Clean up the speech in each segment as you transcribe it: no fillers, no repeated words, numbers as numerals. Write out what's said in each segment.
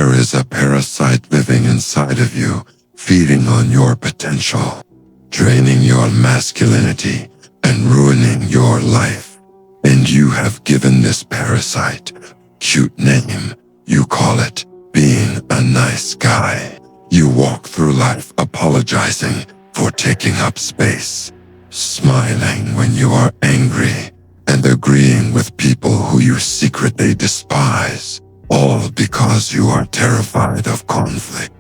There is a parasite living inside of you, feeding on your potential, draining your masculinity, and ruining your life. And you have given this parasite a cute name. You call it being a nice guy. You walk through life apologizing for taking up space, smiling when you are angry, and agreeing with people who you secretly despise, all because you are terrified of conflict.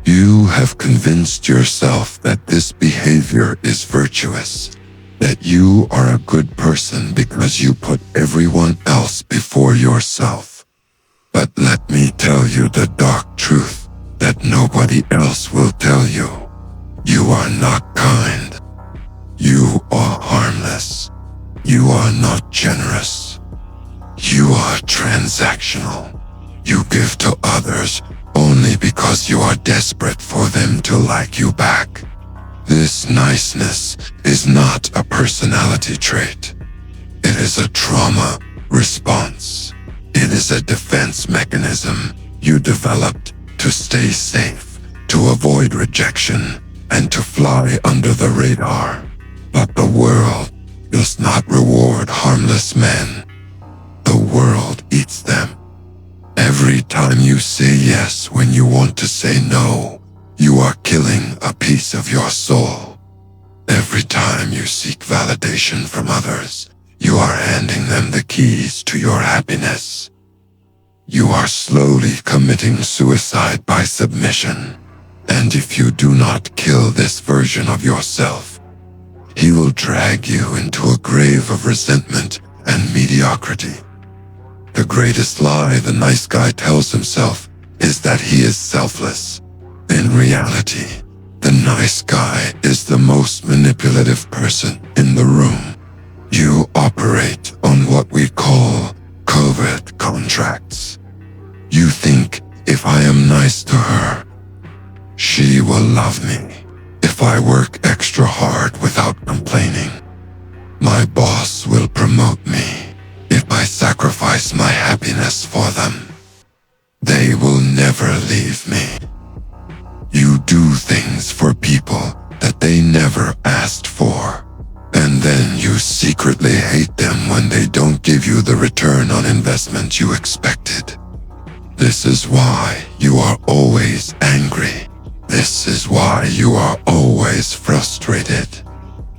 You have convinced yourself that this behavior is virtuous, that you are a good person because you put everyone else before yourself. But let me tell you the dark truth that nobody else will tell you. You are not kind. You are harmless. You are not generous. You are transactional. You give to others only because you are desperate for them to like you back. This niceness is not a personality trait. It is a trauma response. It is a defense mechanism you developed to stay safe, to avoid rejection, and to fly under the radar. But the world does not reward harmless men. The world eats them. Every time you say yes when you want to say no, you are killing a piece of your soul. Every time you seek validation from others, you are handing them the keys to your happiness. You are slowly committing suicide by submission. And if you do not kill this version of yourself, he will drag you into a grave of resentment and mediocrity. The greatest lie the nice guy tells himself is that he is selfless. In reality, the nice guy is the most manipulative person in the room. You operate on what we call covert contracts. You think if I am nice to her, she will love me. If I work extra hard without complaining, my boss will promote me. If I sacrifice my happiness for them, they will never leave me. You do things for people that they never asked for, and then you secretly hate them when they don't give you the return on investment you expected. This is why you are always angry. This is why you are always frustrated.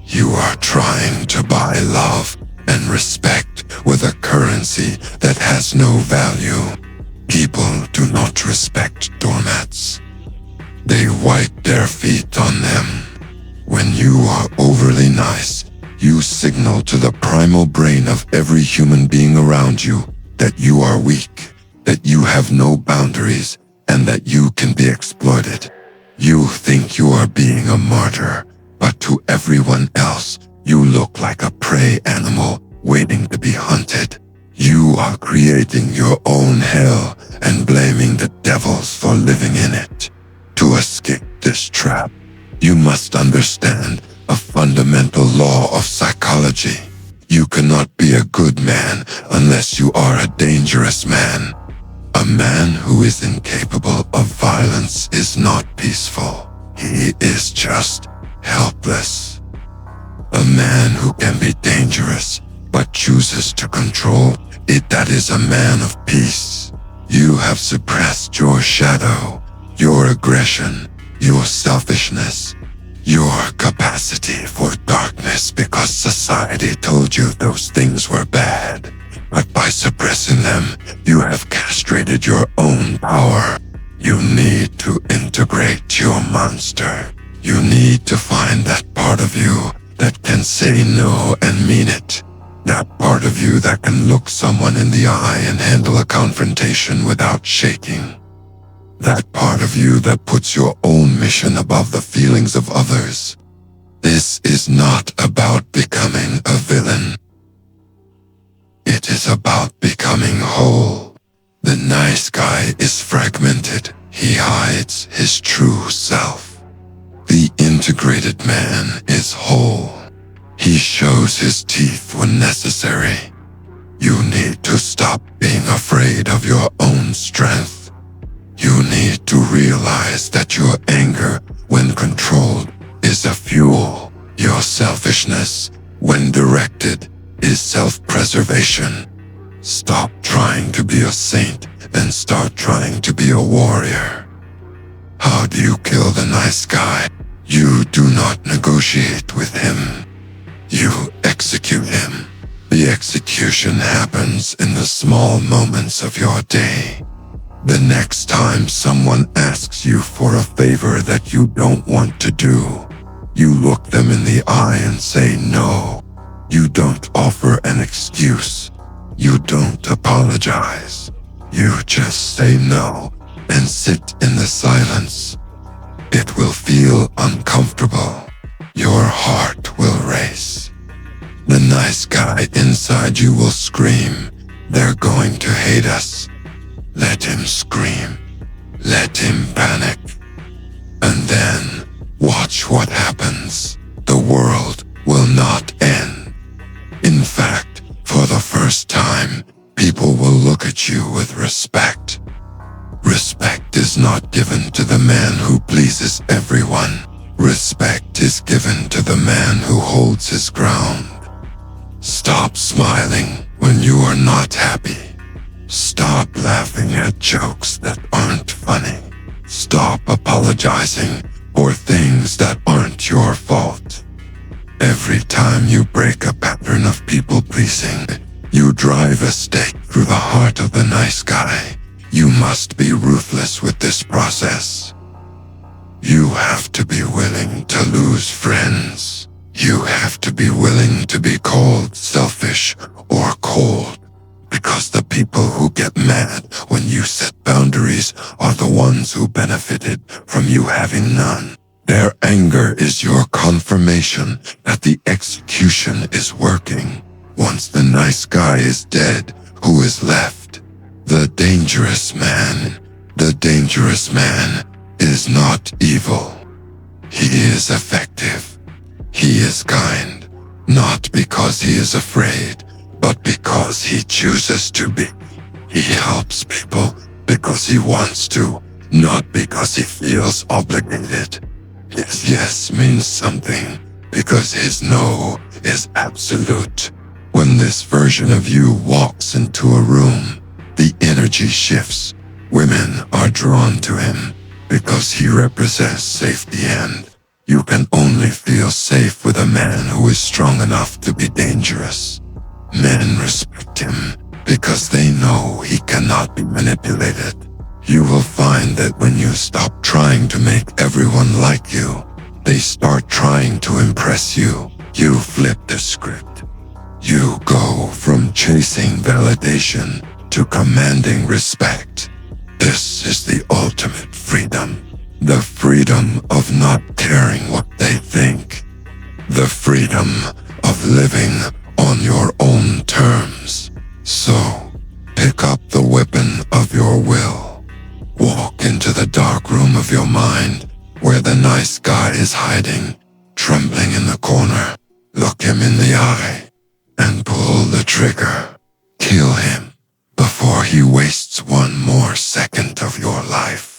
You are trying to buy love and respect with a currency that has no value. People do not respect doormats. They wipe their feet on them. When you are overly nice, you signal to the primal brain of every human being around you that you are weak, that you have no boundaries, and that you can be exploited. You think you are being a martyr, but to everyone else, you look like a prey animal waiting to be hunted. You are creating your own hell and blaming the devils for living in it. To escape this trap, you must understand a fundamental law of psychology. You cannot be a good man unless you are a dangerous man. A man who is incapable of violence is not peaceful. He is just helpless. A man who can be dangerous but chooses to control it, that is a man of peace. You have suppressed your shadow, your aggression, your selfishness, your capacity for darkness because society told you those things were bad. But by suppressing them, you have castrated your own power. You need to integrate your monster. You need to find that part of you that can say no and mean it. That part of you that can look someone in the eye and handle a confrontation without shaking. That part of you that puts your own mission above the feelings of others. This is not about becoming a villain. It is about becoming whole. The nice guy is fragmented. He hides his true self. The integrated man is whole. He shows his teeth when necessary. You need to stop being afraid of your own strength. only to realize that your anger, when controlled, is a fuel. Your selfishness, when directed, is self-preservation. Stop trying to be a saint and start trying to be a warrior. How do you kill the nice guy? You do not negotiate with him. You execute him. The execution happens in the small moments of your day. The next time someone asks you for a favor that you don't want to do, you look them in the eye and say no. You don't offer an excuse. You don't apologize. You just say no and sit in the silence. It will feel uncomfortable. Your heart will race. The nice guy inside you will scream, "They're going to hate us." Let him scream. Let him panic. And then watch what happens. The world will not end. In fact, for the first time, people will look at you with respect. Respect is not given to the man who pleases everyone. Respect is given to the man who holds his ground. Stop smiling when you are not happy. Stop laughing at jokes that aren't funny. Stop apologizing for things that aren't your fault. Every time you break a pattern of people-pleasing, you drive a stake through the heart of the nice guy. You must be ruthless with this process. You have to be willing to lose friends. You have to be willing to be called selfish or cold, because the people who get mad when you set boundaries are the ones who benefited from you having none. Their anger is your confirmation that the execution is working. Once the nice guy is dead, who is left? The dangerous man. The dangerous man is not evil. He is effective. He is kind, not because he is afraid, but because he chooses to be. He helps people because he wants to, not because he feels obligated. His yes means something because his no is absolute. When this version of you walks into a room, the energy shifts. Women are drawn to him because he represents safety, and you can only feel safe with a man who is strong enough to be dangerous. Men respect him because they know he cannot be manipulated. You will find that when you stop trying to make everyone like you, they start trying to impress you. You flip the script. You go from chasing validation to commanding respect. This is the ultimate freedom. The freedom of not caring what they think. The freedom of living on your own terms. So, pick up the weapon of your will. Walk into the dark room of your mind where the nice guy is hiding, trembling in the corner. Look him in the eye and pull the trigger. Kill him before he wastes one more second of your life.